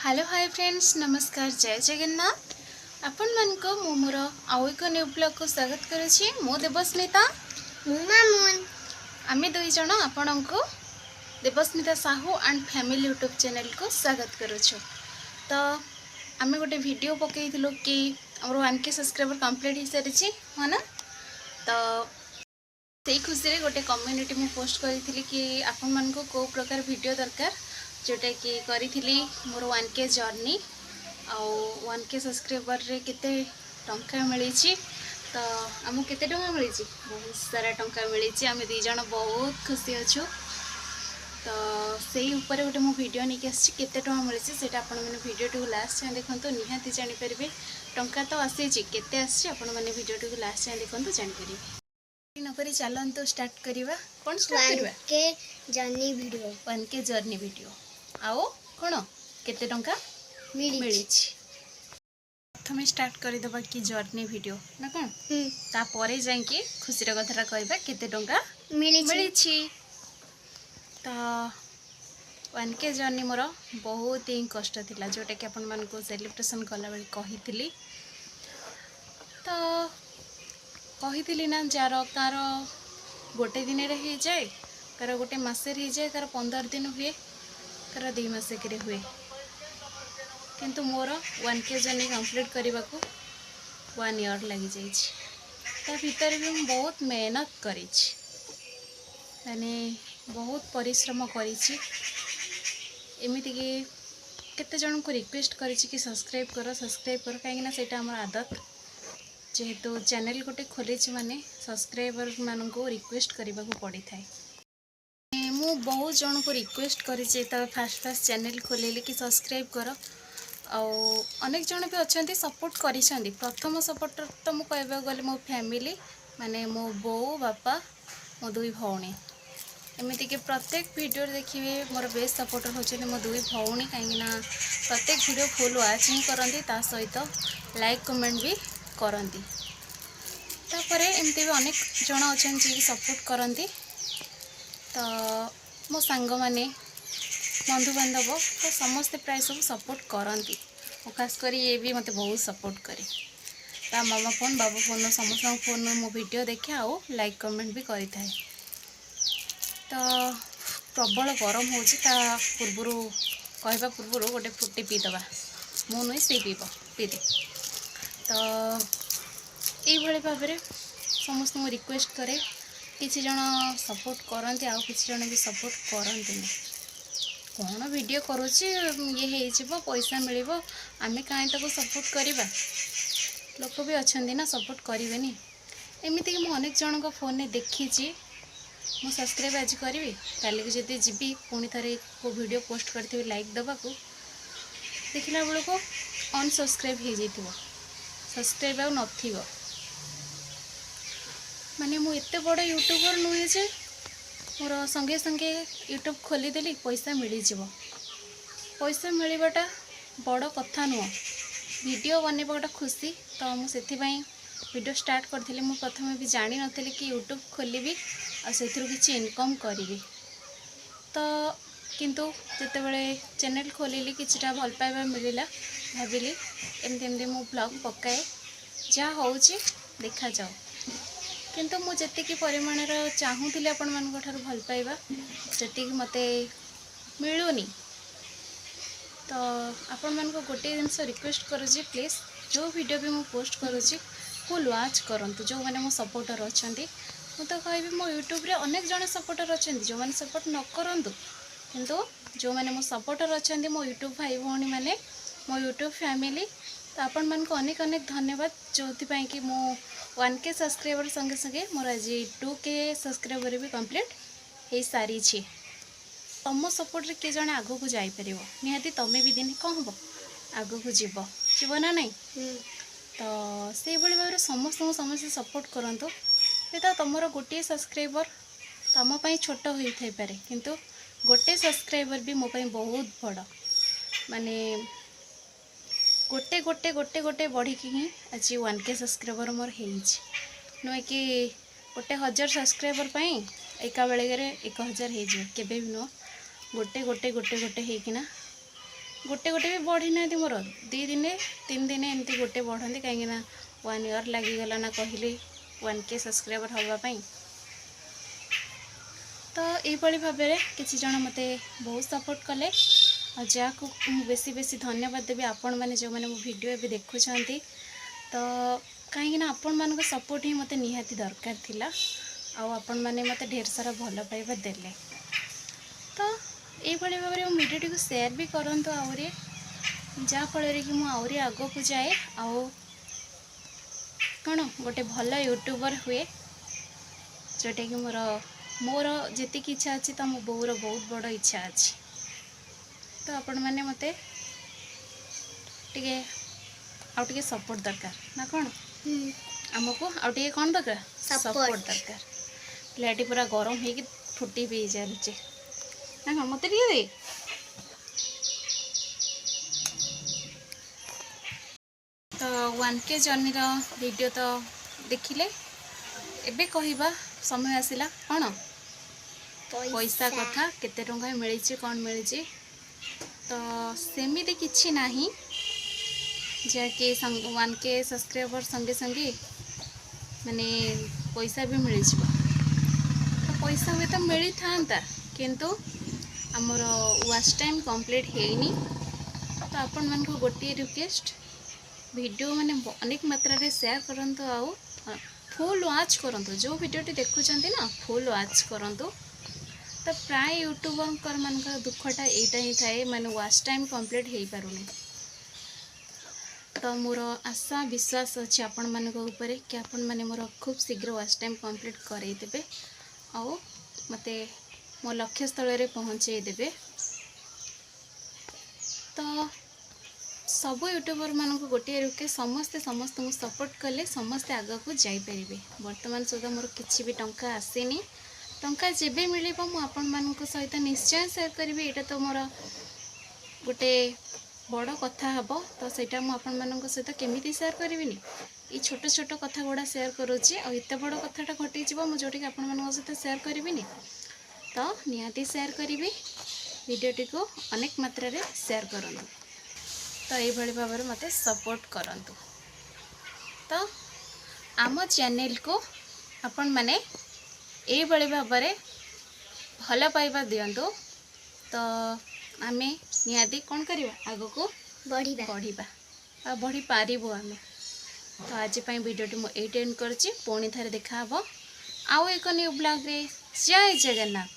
Hello hi friends नमस्कार जय जगन्नाथ आपण मन को मु मोर आउ एक न्यू ब्लॉग को स्वागत करुछि मो देवस्मिता मामुन आमे दुई जण आपण को Debasmita Sahu and family YouTube channel को स्वागत करुछु। तो आमे गोटे वीडियो पकईथिलु कि हमर 1K सब्सक्राइबर कंप्लीट हो सारिछि है ना। तो से खुशी रे गोटे कम्युनिटी मु पोस्ट करी कि आपण मन को प्रकार वीडियो दरकार जोटा कि करी मोर 1K जर्नी आउ 1K सब्सक्राइबर रे केते टंका मिली। तो आमको केते टंका मिली बहुत सारा टंका मिली आम दी जन बहुत खुशी अच्छु। तो सही ऊपर गोटे मो वीडियो नहीं आसी केते टंका मिली सेटा आपण मैंने वीडियो टी लास्ट जाए देखो निहाती जानीपर टंका तो आसी केते आसी आपण मैंने वीडियो टी लास्ट जाए देखो जानीपर नकरी चलतु स्टार्ट करवा कौन स्टार्ट करवा 1K journey video 1K journey video आओ कौन केते टंका मिली प्रथम स्टार्ट करदेबा कि जर्नी वीडियो ना कौन तापर जाइए खुशी कथा कहवा केते टंका मिली। तो 1K जर्नी मोर बहुत ही कष्ट थिला जोटा कि आपण मन को सेलिब्रेशन कला बेले कही तो कही ना जार कार गोटे दिन हो जाए कार गोटे मसे हो जाए कार 15 दिन हुए कार 2 मासिक हुए किंतु मोर 1K जर्नी कंप्लीट करने को 1 ईयर लगी जाता भीतर भी मैं बहुत मेहनत करी माने बहुत परिश्रम करीमती कि केते जन को रिक्वेस्ट करी कि सब्सक्राइब कर कहीं से आम आदत जेहेतु चैनल गोटे खोली माने सब्सक्राइबर मान को रिक्वेस्ट करने को पड़ी था। मु बहुत जन को रिक्वेस्ट करी फास्ट चैनल खोलिली कि सब्सक्राइब कर अनेक जन भी अच्छा सपोर्ट करी प्रथम सपोर्टर तो मुझे गले मो फैमिली माने मो बो बापा मो 2 भौणी एमती कि प्रत्येक वीडियो देखिए मोर बेस्ट सपोर्टर होते मो 2 भौणी कहीं प्रत्येक वीडियो फुल वाच ही करती सहित लाइक कमेंट भी करती तापर एमती भी अनेक जन अच्छा सपोर्ट करती। तो मो सांग माने बंधु बांधव तो समस्ते प्राय सब सपोर्ट करती खासकर ये भी मत बहुत सपोर्ट करे ता मामा फोन बाबा फोन समस्त फोन मो वीडियो देखे आओ लाइक कमेंट भी करी थाए। तो प्रबल गरम हो पूर्वर कहवा पूर्वर गोटे फ्रुटी पीदबा मु नुहे सी पीदे। तो ये भाव में समस्त रिक्वेस्ट करे किसी जन सपोर्ट करते आउ किसी जन भी सपोर्ट करते कौन वीडियो करुच्ची ये हो पैसा मिल आम कहीं ताको सपोर्ट करवा लोक भी अच्छा ना सपोर्ट करेनि एमती कि अनेक जन को फोन में देखी मु सब्सक्राइब आज करी काली की जब जी पुणी थे को वीडियो पोस्ट करी लाइक दबा को देखला बेल को अनसब्सक्राइब हो जाइए सब्सक्राइब आउ न माने मु एते बड़ यूट्यूबर नुहे जे मोर संगे संगे यूट्यूब खोलीदेली पैसा मिल जाव पैसा मिलवाटा बड़ कथा नुह वीडियो बनवा गोटे खुशी। तो मुझे वीडियो स्टार्ट करी मु प्रथम भी जानी नी कि यूट्यूब खोली और से किसी इनकम करी तो किंतु जिते बड़े चैनल खोलिली किछटा भल पाइबा मिलला भाविली एमती एमती मो ब्लॉग पकाए जहाँ हो देखा जाओ किंतु मु जेतिकी परिमाण चाहूली आपण मान भल पाइबा सेतिकी मते मिलूनी। तो आपण मान को गोटे जिनस रिक्वेस्ट करुँची प्लीज जो वीडियो भी मु पोस्ट करुँची फुल वाच करंतु जो मैंने मो सपोर्टर अच्छा मु तो कहबी मो यूट्यूब रे अनेक जन सपोर्टर अच्छा जो मैंने सपोर्ट न करंतु किंतु जो मैंने मो सपोर्टर अच्छा मो यूट्यूब भाई भौणी मैंने मो यूट्यूब फैमिली तो आपण मान को अनेक अनेक धन्यवाद जो कि मो 1K सब्सक्राइबर संगे संगे मोर आज 2K सब्सक्राइबर भी कंप्लीट हो सारी तुम सपोर्ट रे किए जने आगो को जाई परिवो निहाती तमें भी दिन कौन हम आगो को जीव ना नहीं। तो से भाई भाव समस्त सपोर्ट करंतु तो तुमर गोटे सब्सक्राइबर तुम छोट हो पारे किंतु गोटे सब्सक्राइबर भी मो बहुत बड़ माने गोटे गोटे गोटे गोटे बढ़ी ही आज 1K सब्सक्राइबर मोर नुहे कि गोटे 1000 सब्सक्राइबर एका बेलगे 1000 हो भी नुह गोटे गोटे गोटे गोटे होना गोटे गोटे भी बढ़ी ना मोर 2 दिन 3 दिन एमती गोटे बढ़ती कहीं 1 ईयर लगिगला ना कहली 1K सब्सक्राइबर हाँवाई। तो यही भाव में किसी जन मत बहुत सपोर्ट कले जहाँ बेसी बेसी धन्यवाद देवी आपण मैंने जो मैंने मो वीडियो भी देखुं। तो कहीं आपण मान सपोर्ट ही मत निहाती दरकार थिला आपण मैंने मत ढेर सारा भल पाइबा देले। तो यही भाव में वीडियो टी शेयर भी करंतु आहरी जहाँफल कि मुझे आग को जाए आउ कौन गोटे भल यूट्यूबर हुए जोटा कि मोर जी इच्छा अच्छी तो मो बोर बहुत बड़ इच्छा अच्छी। तो आपण मैंने मते टे सपोर्ट दरकार ना कौन आमको आउटे कौन दरकार सपोर्ट दरकार। प्लेट पूरा गरम हो फुटी भी चलुचे ना कौन मत दे। तो 1K जर्नी वीडियो तो देखिले एबे कहिबा समय आसिला कौन पैसा कथा केते टंका मिली कौन मिली। तो सेमिति किछि नाही जहाँकि 1K सब्सक्राइबर संगे संगे माने पैसा भी मिल जाए। तो पैसा हुए तो मिली था किंतु आमर वाच टाइम कंप्लीट हैनी। तो आपण मान को गोटे रिक्वेस्ट वीडियो माने अनेक मात्रा रे शेयर करंतु आउ फुल वाच करंतु जो वीडियोटी देखुचंती ना फुल वाच करंतु। तो प्राय यूट्यूबर मान दुखटा यहीटा ही थाए मैंने वाच टाइम कंप्लीट हो पारुनी। तो मोर आशा विश्वास अच्छे आपण मान कि आपण मैंने मोर खूब शीघ्र वाच टाइम कंप्लीट करदेवे आउ मते मो लक्ष्य स्थल रे पहुँचे देवे। तो सब यूट्यूबर मान गोटे रुके समस्ते समस्त को सपोर्ट कले समस्ते आग को जापरें। बर्तमान सुधा मोर किसी भी टंका आसीनी टंका जेबे मिले मुझे मान सहित निश्चय शेयर करी। यहाँ तो मोर गोटे बड़ कथा हम तो सहीटा मुझे सहित केमी शेयर करी ये छोट छोट कथा गुड़ा शेयर करुच्ची आते बड़ कथाटा घटी जोटी आपण सहित शेयर करी। तो निहाती शेयर करी वीडियोटी को अनेक मात्रा रे शेयर करूँ। तो यही भाव में मत सपोर्ट करंतु। तो आम चैनल को आपण मैंने यही भाव में भल पाइबा दिंतु। तो आमे निहाती कौन करवा आग को बढ़ा बढ़ी पारिबो आमे। तो आज वीडियोटी मुझे एंड करछि पुणी थारे देखा आउ एक न्यू ब्लॉग रे। जय जगन्नाथ।